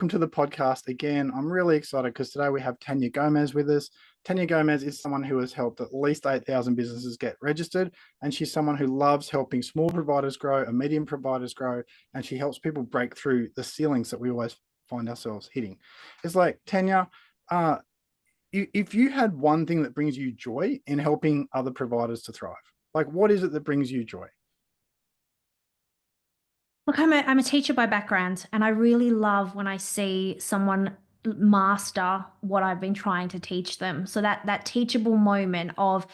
welcome to the podcast again. I'm really excited because today we have Tania Gomez with us. Tania Gomez is someone who has helped at least 8,000 businesses get registered, and she's someone who loves helping small providers grow and medium providers grow, and she helps people break through the ceilings that we always find ourselves hitting. It's like, Tania, if you had one thing that brings you joy in helping other providers to thrive, like what is it that brings you joy? Look, I'm a teacher by background, and I really love when I see someone master what I've been trying to teach them. So that teachable moment of,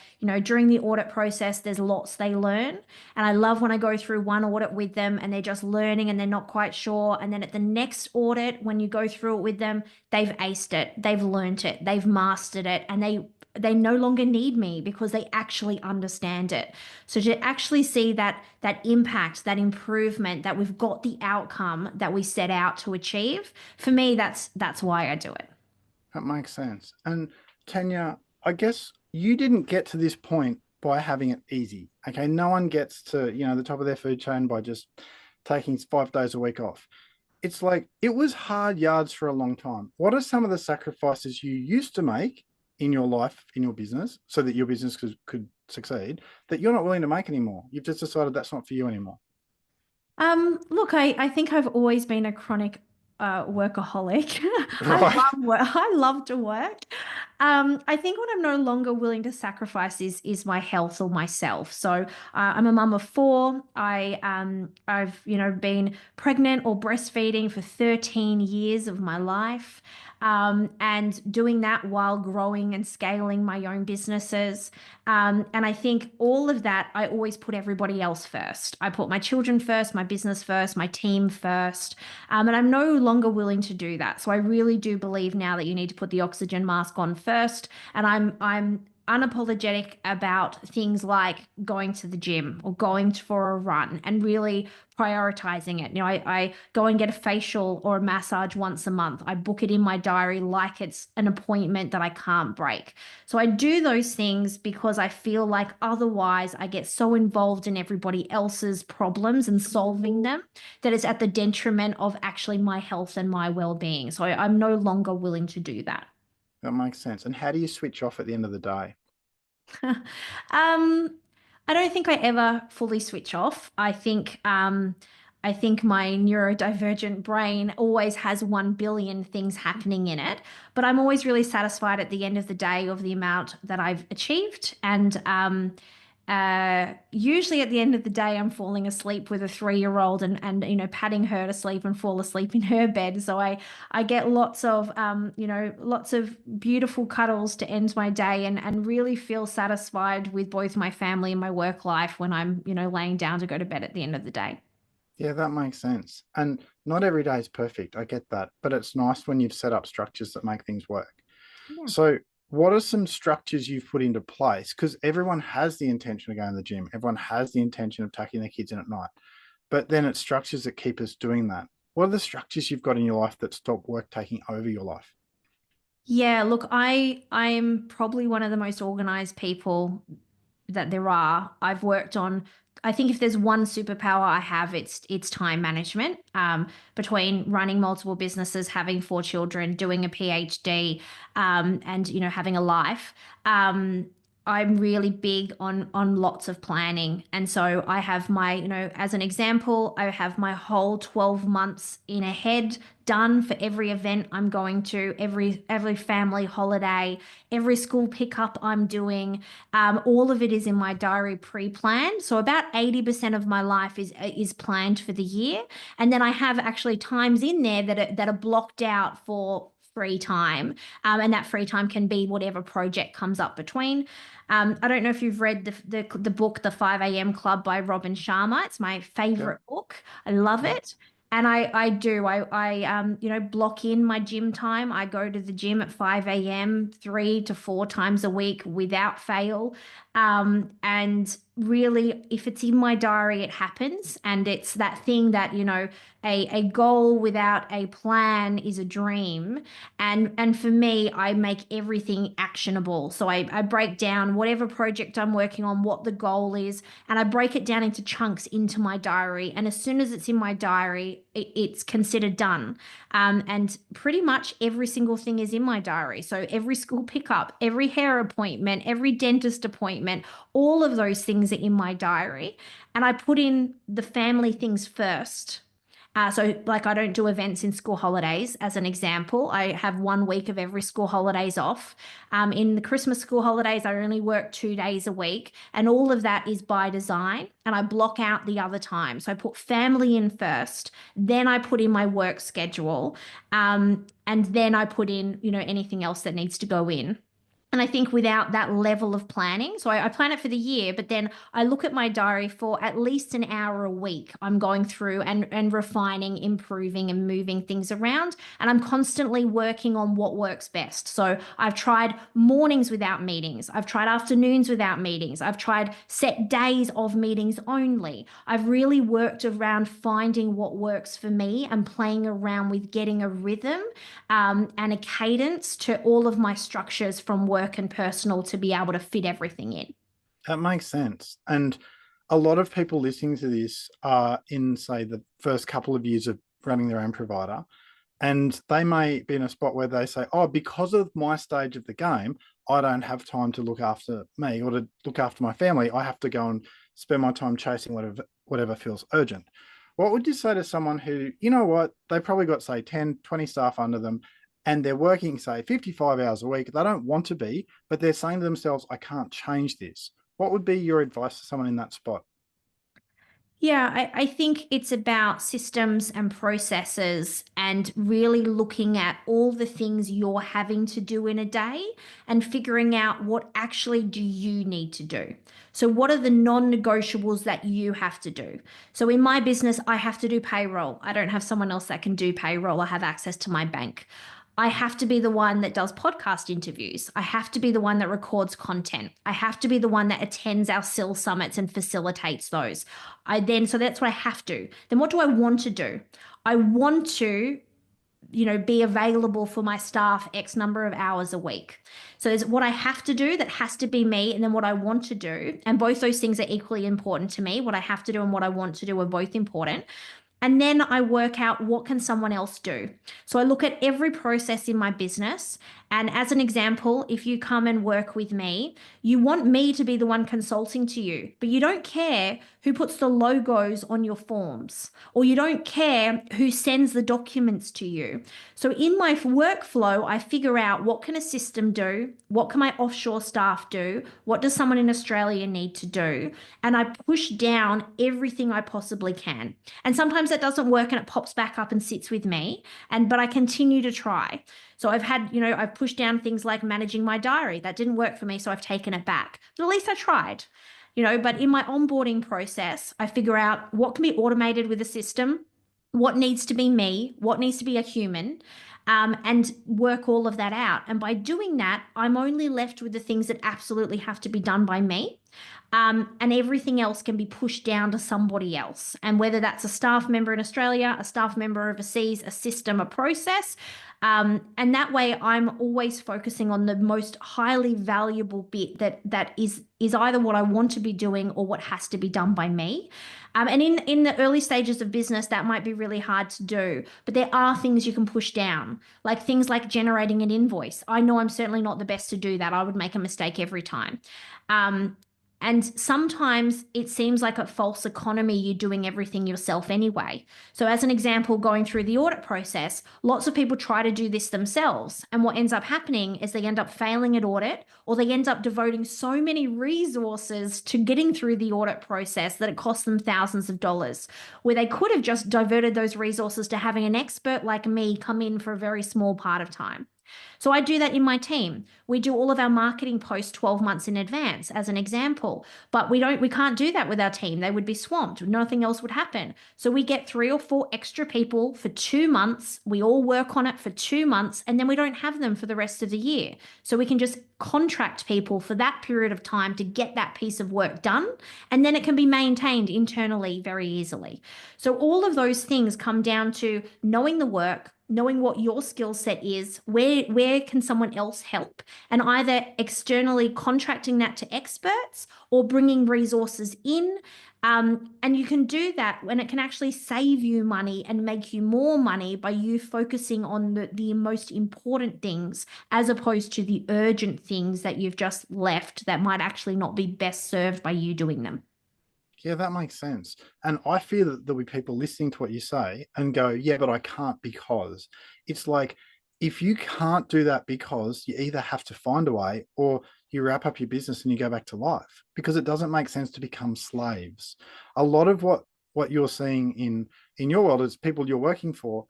during the audit process, there's lots they learn. And I love when I go through one audit with them and they're just learning and they're not quite sure. And then at the next audit, when you go through it with them, they've aced it, they've learned it, they've mastered it, and they no longer need me because they actually understand it. So to actually see that impact, that improvement, that we've got the outcome that we set out to achieve, for me, that's why I do it. That makes sense. And Tania, I guess you didn't get to this point by having it easy. Okay. No one gets to, the top of their food chain by just taking 5 days a week off. It's like it was hard yards for a long time. What are some of the sacrifices you used to make in your life, in your business, so that your business could succeed, that you're not willing to make anymore? You've just decided that's not for you anymore. Look, I think I've always been a chronic workaholic. Right. I love to work. I think what I'm no longer willing to sacrifice is my health or myself. So I'm a mum of four. I've been pregnant or breastfeeding for 13 years of my life. And doing that while growing and scaling my own businesses. And I think all of that, I always put everybody else first. I put my children first, my business first, my team first. And I'm no longer willing to do that. So I really do believe now that you need to put the oxygen mask on first. And I'm unapologetic about things like going to the gym or going for a run and really prioritizing it. I go and get a facial or a massage once a month. I book it in my diary like it's an appointment that I can't break. So I do those things because I feel like otherwise I get so involved in everybody else's problems and solving them that it's at the detriment of actually my health and my well-being. So I'm no longer willing to do that. That makes sense. And how do you switch off at the end of the day? Um, I don't think I ever fully switch off. I think my neurodivergent brain always has 1 billion things happening in it, but I'm always really satisfied at the end of the day of the amount that I've achieved. And usually at the end of the day, I'm falling asleep with a 3-year-old and patting her to sleep and fall asleep in her bed. So I get lots of beautiful cuddles to end my day and really feel satisfied with both my family and my work life when I'm, laying down to go to bed at the end of the day. Yeah, that makes sense. And not every day is perfect. I get that. But it's nice when you've set up structures that make things work. Yeah. So, what are some structures you've put into place? Because everyone has the intention of going to the gym, everyone has the intention of tucking their kids in at night, but then it's structures that keep us doing that. What are the structures you've got in your life that stop work taking over your life? Yeah, look, I'm probably one of the most organized people that there are. I think if there's one superpower I have, it's time management. Between running multiple businesses, having 4 children, doing a PhD, and having a life. I'm really big on lots of planning. And so I have my, as an example, I have my whole 12 months in ahead done for every event I'm going to, every family holiday, every school pickup I'm doing. All of it is in my diary pre-planned. So about 80% of my life is planned for the year. And then I have actually times in there that are blocked out for free time. And that free time can be whatever project comes up between. I don't know if you've read the book, The 5 a.m. Club by Robin Sharma. It's my Yeah. favorite book. I love Yeah. it. And I block in my gym time. I go to the gym at 5 a.m., 3 to 4 times a week without fail. And really, if it's in my diary, it happens. And it's that thing that, a goal without a plan is a dream. And for me, I make everything actionable. So I break down whatever project I'm working on, what the goal is, and I break it down into chunks into my diary. And as soon as it's in my diary, it's considered done. And pretty much every single thing is in my diary. So every school pickup, every hair appointment, every dentist appointment, all of those things are in my diary. And I put in the family things first. So like I don't do events in school holidays, as an example. I have 1 week of every school holidays off. In the Christmas school holidays, I only work 2 days a week, and all of that is by design. And I block out the other time. So I put family in first, then I put in my work schedule, and then I put in, anything else that needs to go in. And I think without that level of planning, so I plan it for the year, but then I look at my diary for at least an hour a week. I'm going through and refining, improving, and moving things around. And I'm constantly working on what works best. So I've tried mornings without meetings. I've tried afternoons without meetings. I've tried set days of meetings only. I've really worked around finding what works for me and playing around with getting a rhythm and a cadence to all of my structures from work and personal to be able to fit everything in. That makes sense. And a lot of people listening to this are in, say, the first couple of years of running their own provider, and they may be in a spot where they say, oh, because of my stage of the game, I don't have time to look after me or to look after my family. I have to go and spend my time chasing whatever feels urgent. What would you say to someone who, they probably got, say, 10, 20 staff under them, and they're working, say, 55 hours a week. They don't want to be, but they're saying to themselves, I can't change this. What would be your advice to someone in that spot? Yeah, I think it's about systems and processes and really looking at all the things you're having to do in a day and figuring out what actually do you need to do. So what are the non-negotiables that you have to do? So in my business, I have to do payroll. I don't have someone else that can do payroll. I have access to my bank. I have to be the one that does podcast interviews. I have to be the one that records content. I have to be the one that attends our SIL summits and facilitates those. So that's what I have to. Then what do I want to do? I want to, be available for my staff X number of hours a week. So there's what I have to do that has to be me, and then what I want to do. And both those things are equally important to me. What I have to do and what I want to do are both important. And then I work out what can someone else do. So I look at every process in my business. And as an example, if you come and work with me, you want me to be the one consulting to you, but you don't care who puts the logos on your forms, or you don't care who sends the documents to you. So in my workflow, I figure out what can a system do? What can my offshore staff do? What does someone in Australia need to do? And I push down everything I possibly can. And sometimes that doesn't work and it pops back up and sits with me. But I continue to try. So I've pushed down things like managing my diary. That didn't work for me, so I've taken it back. But at least I tried. But in my onboarding process, I figure out what can be automated with a system, what needs to be me, what needs to be a human, and work all of that out. And by doing that, I'm only left with the things that absolutely have to be done by me. And everything else can be pushed down to somebody else. And whether that's a staff member in Australia, a staff member overseas, a system, a process. And that way I'm always focusing on the most highly valuable bit that is either what I want to be doing or what has to be done by me. And in the early stages of business, that might be really hard to do, but there are things you can push down, like things like generating an invoice. I know I'm certainly not the best to do that. I would make a mistake every time. And sometimes it seems like a false economy, you're doing everything yourself anyway. So as an example, going through the audit process, lots of people try to do this themselves. And what ends up happening is they end up failing at audit, or they end up devoting so many resources to getting through the audit process that it costs them thousands of dollars, where they could have just diverted those resources to having an expert like me come in for a very small part of time. So I do that in my team. We do all of our marketing posts 12 months in advance, as an example, but we can't do that with our team. They would be swamped. Nothing else would happen. So we get 3 or 4 extra people for 2 months. We all work on it for 2 months, and then we don't have them for the rest of the year. So we can just contract people for that period of time to get that piece of work done, and then it can be maintained internally very easily. So all of those things come down to knowing the work, knowing what your skill set is, where can someone else help, and either externally contracting that to experts or bringing resources in And you can do that when it can actually save you money and make you more money by you focusing on the most important things as opposed to the urgent things that you've just left that might actually not be best served by you doing them. Yeah, that makes sense. And I fear that there'll be people listening to what you say and go, yeah, but I can't because. It's like, if you can't do that because, you either have to find a way or you wrap up your business and you go back to life, because it doesn't make sense to become slaves. A lot of what you're seeing in your world is people you're working for,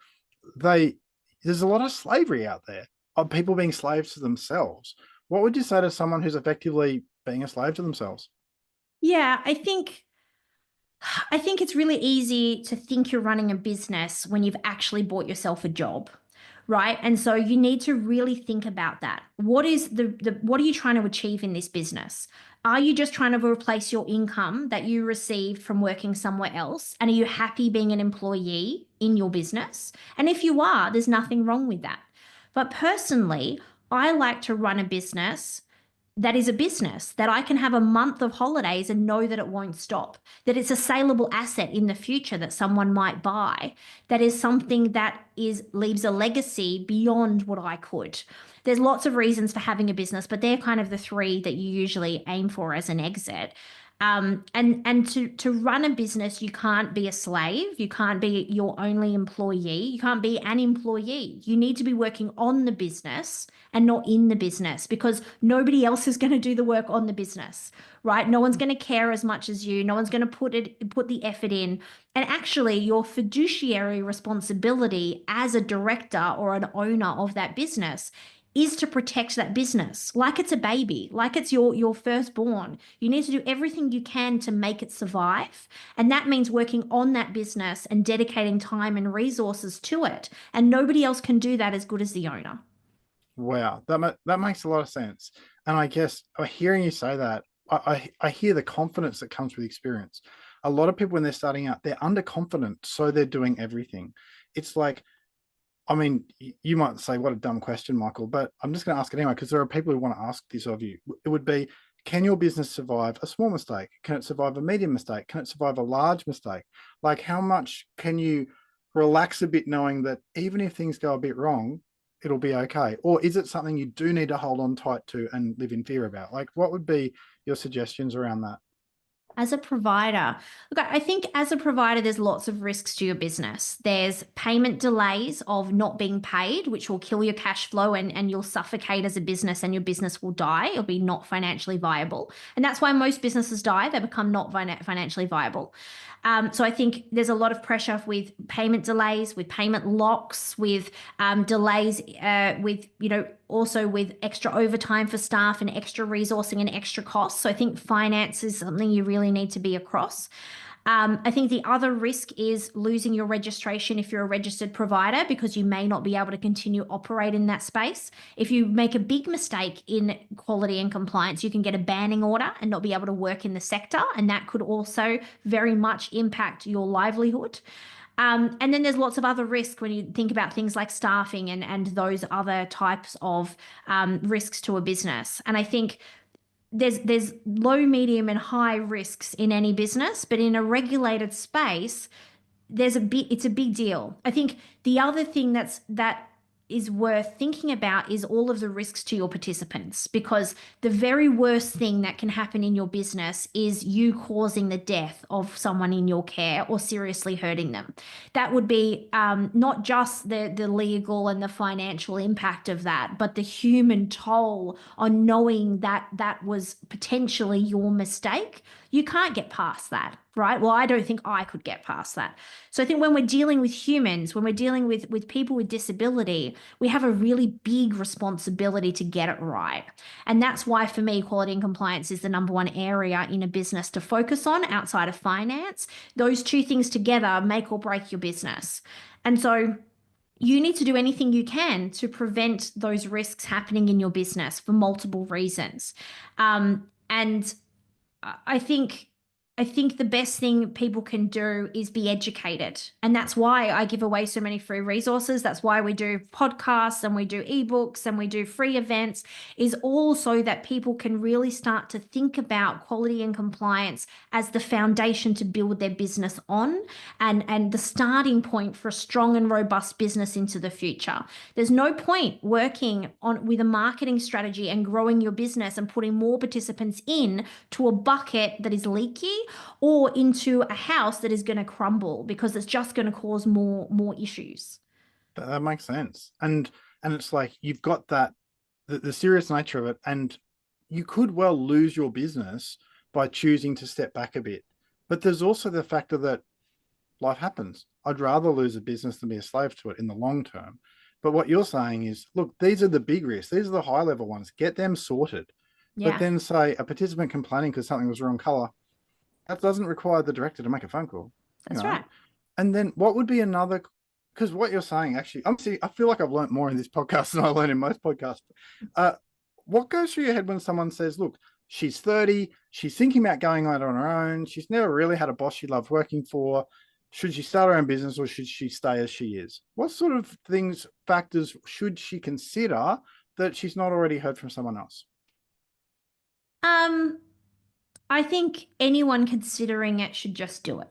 they there's a lot of slavery out there of people being slaves to themselves. What would you say to someone who's effectively being a slave to themselves? Yeah, I think it's really easy to think you're running a business when you've actually bought yourself a job, right? And so you need to really think about that. What is the what are you trying to achieve in this business? Are you just trying to replace your income that you received from working somewhere else? And are you happy being an employee in your business? And if you are, there's nothing wrong with that. But personally, I like to run a business that is a business that I can have a month of holidays and know that it won't stop, that it's a saleable asset in the future that someone might buy, that is something that is leaves a legacy beyond what I could. There's lots of reasons for having a business, but they're kind of the three that you usually aim for as an exit. And to run a business, you can't be a slave. You can't be your only employee. You can't be an employee. You need to be working on the business and not in the business because nobody else is going to do the work on the business, right? No one's going to care as much as you. No one's going to put the effort in. And actually, your fiduciary responsibility as a director or an owner of that business is to protect that business like it's a baby, like it's your firstborn. You need to do everything you can to make it survive. And that means working on that business and dedicating time and resources to it. And nobody else can do that as good as the owner. Wow, that makes a lot of sense. And I guess hearing you say that, I hear the confidence that comes with experience. A lot of people when they're starting out, they're underconfident, so they're doing everything. It's like, I mean, you might say, what a dumb question, Michael, but I'm just going to ask it anyway, because there are people who want to ask this of you. It would be, can your business survive a small mistake? Can it survive a medium mistake? Can it survive a large mistake? Like, how much can you relax a bit knowing that even if things go a bit wrong, it'll be okay? Or is it something you do need to hold on tight to and live in fear about? Like, what would be your suggestions around that? As a provider, look, I think as a provider, there's lots of risks to your business. There's payment delays of not being paid, which will kill your cash flow and you'll suffocate as a business and your business will die. It'll be not financially viable. And that's why most businesses die. They become not financially viable. So I think there's a lot of pressure with payment delays, with payment locks, with delays, with also with extra overtime for staff and extra resourcing and extra costs. So I think finance is something you really need to be across. I think the other risk is losing your registration if you're a registered provider because you may not be able to continue operate in that space. If you make a big mistake in quality and compliance, you can get a banning order and not be able to work in the sector, and that could also very much impact your livelihood. And then there's lots of other risk when you think about things like staffing and those other types of risks to a business. And I think there's low, medium, and high risks in any business, but in a regulated space, it's a big deal. I think the other thing that is worth thinking about is all of the risks to your participants because the very worst thing that can happen in your business is you causing the death of someone in your care or seriously hurting them. That would be not just the legal and the financial impact of that, but the human toll on knowing that that was potentially your mistake. You can't get past that, right? Well, I don't think I could get past that. So I think when we're dealing with humans, when we're dealing with people with disability, we have a really big responsibility to get it right. And that's why for me, quality and compliance is the number one area in a business to focus on outside of finance. Those two things together make or break your business. And so you need to do anything you can to prevent those risks happening in your business for multiple reasons. And I think I think the best thing people can do is be educated. And that's why I give away so many free resources. That's why we do podcasts and we do ebooks and we do free events, is all so that people can really start to think about quality and compliance as the foundation to build their business on, and the starting point for a strong and robust business into the future. There's no point working on with a marketing strategy and growing your business and putting more participants in to a bucket that is leaky, or into a house that is going to crumble, because it's just going to cause more issues. That makes sense. And it's like you've got that the serious nature of it, and you could well lose your business by choosing to step back a bit. But there's also the factor that life happens. I'd rather lose a business than be a slave to it in the long term. But what you're saying is, look, these are the big risks. These are the high level ones. Get them sorted. But Yeah, then say a participant complaining because something was wrong color, that doesn't require the director to make a phone call, you that's know? right. And then what would be another, because what you're saying, actually, I feel like I've learned more in this podcast than I learn in most podcasts. Uh, what goes through your head when someone says, look, she's 30, she's thinking about going out on her own, she's never really had a boss she loved working for. Should she start her own business or should she stay as she is? What sort of things, factors should she consider that she's not already heard from someone else? Um, I think anyone considering it should just do it.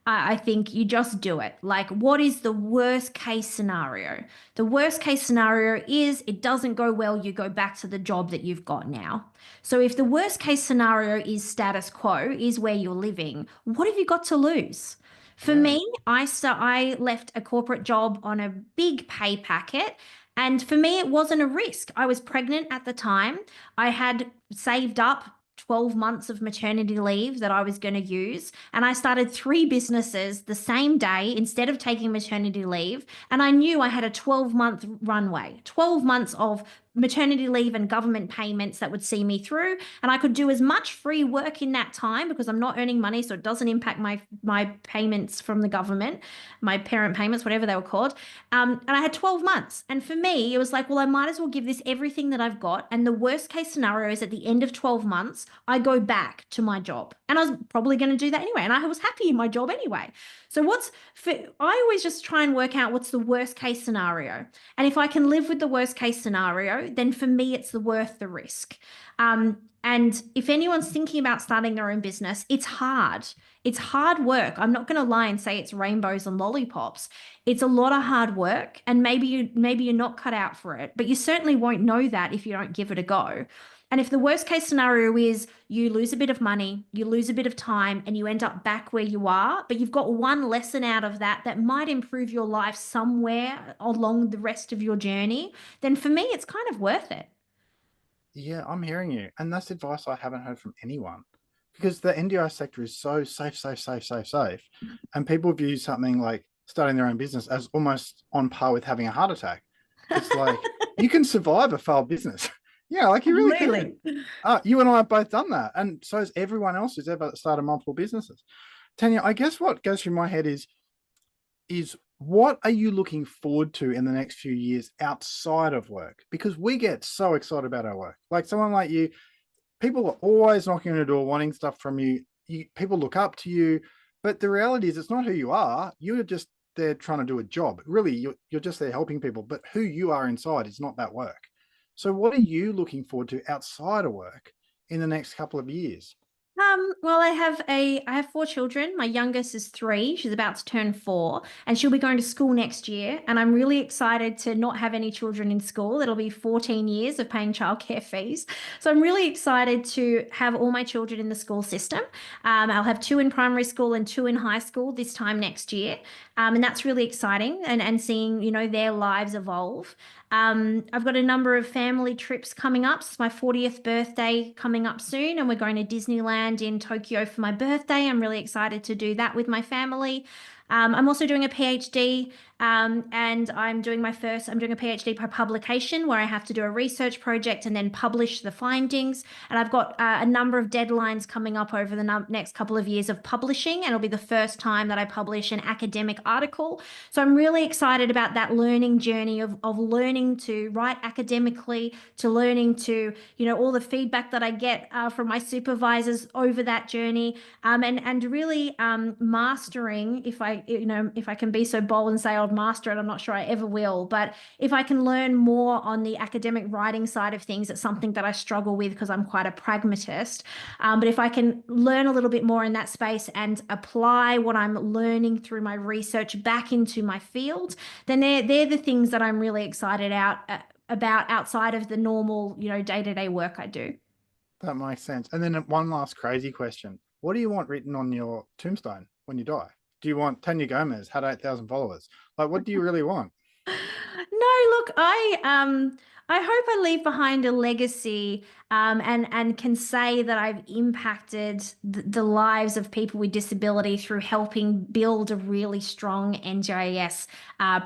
I think you just do it. Like, what is the worst case scenario? The worst case scenario is it doesn't go well, you go back to the job that you've got now. So, if the worst case scenario is status quo, is where you're living, what have you got to lose? For Yeah. me, I left a corporate job on a big pay packet. And for me, it wasn't a risk. I was pregnant at the time. I had saved up 12 months of maternity leave that I was going to use. And I started three businesses the same day instead of taking maternity leave. And I knew I had a 12-month runway, 12 months of maternity leave and government payments that would see me through. And I could do as much free work in that time because I'm not earning money, so it doesn't impact my payments from the government, my parent payments, whatever they were called. And I had 12 months. And for me, it was like, well, I might as well give this everything that I've got. And the worst case scenario is at the end of 12 months, I go back to my job. And I was probably going to do that anyway. And I was happy in my job anyway. So I always just try and work out what's the worst case scenario. And if I can live with the worst case scenario, then for me, it's worth the risk. And if anyone's thinking about starting their own business, it's hard. It's hard work. I'm not going to lie and say it's rainbows and lollipops. It's a lot of hard work, and maybe you're not cut out for it, but you certainly won't know that if you don't give it a go. And if the worst case scenario is you lose a bit of money, you lose a bit of time, and you end up back where you are, but you've got one lesson out of that that might improve your life somewhere along the rest of your journey, then for me, it's kind of worth it. Yeah, I'm hearing you. And that's advice I haven't heard from anyone because the NDIS sector is so safe, safe, safe, safe, safe. And people view something like starting their own business as almost on par with having a heart attack. It's like you can survive a failed business. Yeah, like you really can. Absolutely. You and I have both done that. And so has everyone else who's ever started multiple businesses. Tanya, I guess what goes through my head is what are you looking forward to in the next few years outside of work? Because we get so excited about our work. Like someone like you, people are always knocking on your door wanting stuff from you. People look up to you, but the reality is it's not who you are. You're just there trying to do a job. Really, you're just there helping people, but who you are inside is not that work. So what are you looking forward to outside of work in the next couple of years? Well, I have four children. My youngest is 3. She's about to turn 4, and she'll be going to school next year. And I'm really excited to not have any children in school. It'll be 14 years of paying childcare fees. So I'm really excited to have all my children in the school system. I'll have 2 in primary school and 2 in high school this time next year. And that's really exciting, and seeing, their lives evolve. I've got a number of family trips coming up. It's my 40th birthday coming up soon, and we're going to Disneyland in Tokyo for my birthday. I'm really excited to do that with my family. I'm also doing a PhD, and I'm doing a PhD per publication where I have to do a research project and then publish the findings. And I've got a number of deadlines coming up over the next couple of years of publishing, and it'll be the first time that I publish an academic article. So I'm really excited about that learning journey of learning to write academically, to learning to, all the feedback that I get from my supervisors over that journey, and really mastering, if I can be so bold and say I'll master it. I'm not sure I ever will, but if I can learn more on the academic writing side of things, it's something that I struggle with because I'm quite a pragmatist. But if I can learn a little bit more in that space and apply what I'm learning through my research back into my field, then they're the things that I'm really excited about outside of the normal, day-to-day work I do. That makes sense. And then one last crazy question. What do you want written on your tombstone when you die? Do you want Tanya Gomez had 8,000 followers? Like, what do you really want? No, look, I hope I leave behind a legacy, and can say that I've impacted the lives of people with disability through helping build a really strong NDIS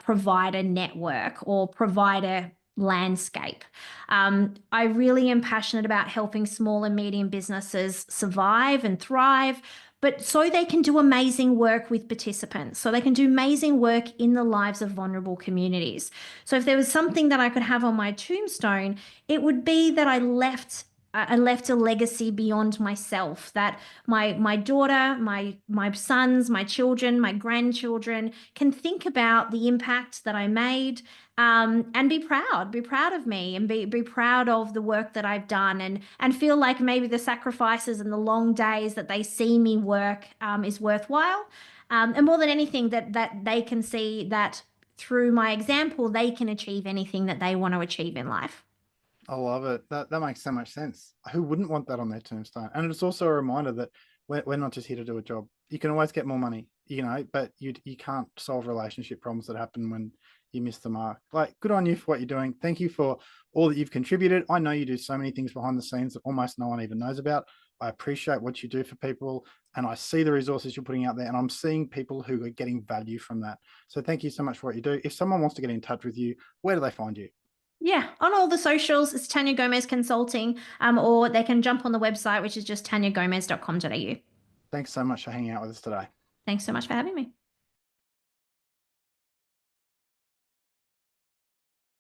provider network or provider landscape. I really am passionate about helping small and medium businesses survive and thrive, but so they can do amazing work with participants, so they can do amazing work in the lives of vulnerable communities. So if there was something that I could have on my tombstone, it would be that I left a legacy beyond myself, that my daughter, my sons, my children, my grandchildren can think about the impact that I made, and be proud of me, and be proud of the work that I've done, and feel like maybe the sacrifices and the long days that they see me work is worthwhile. And more than anything, that they can see that through my example, they can achieve anything that they want to achieve in life. I love it. That makes so much sense. Who wouldn't want that on their tombstone? And it's also a reminder that we're not just here to do a job. You can always get more money, but you can't solve relationship problems that happen when you miss the mark. Like, good on you for what you're doing. Thank you for all that you've contributed. I know you do so many things behind the scenes that almost no one even knows about. I appreciate what you do for people, and I see the resources you're putting out there, and I'm seeing people who are getting value from that. So thank you so much for what you do. If someone wants to get in touch with you, where do they find you? Yeah, on all the socials, it's Tanya Gomez Consulting, or they can jump on the website, which is just tanyagomez.com.au. Thanks so much for hanging out with us today. Thanks so much for having me.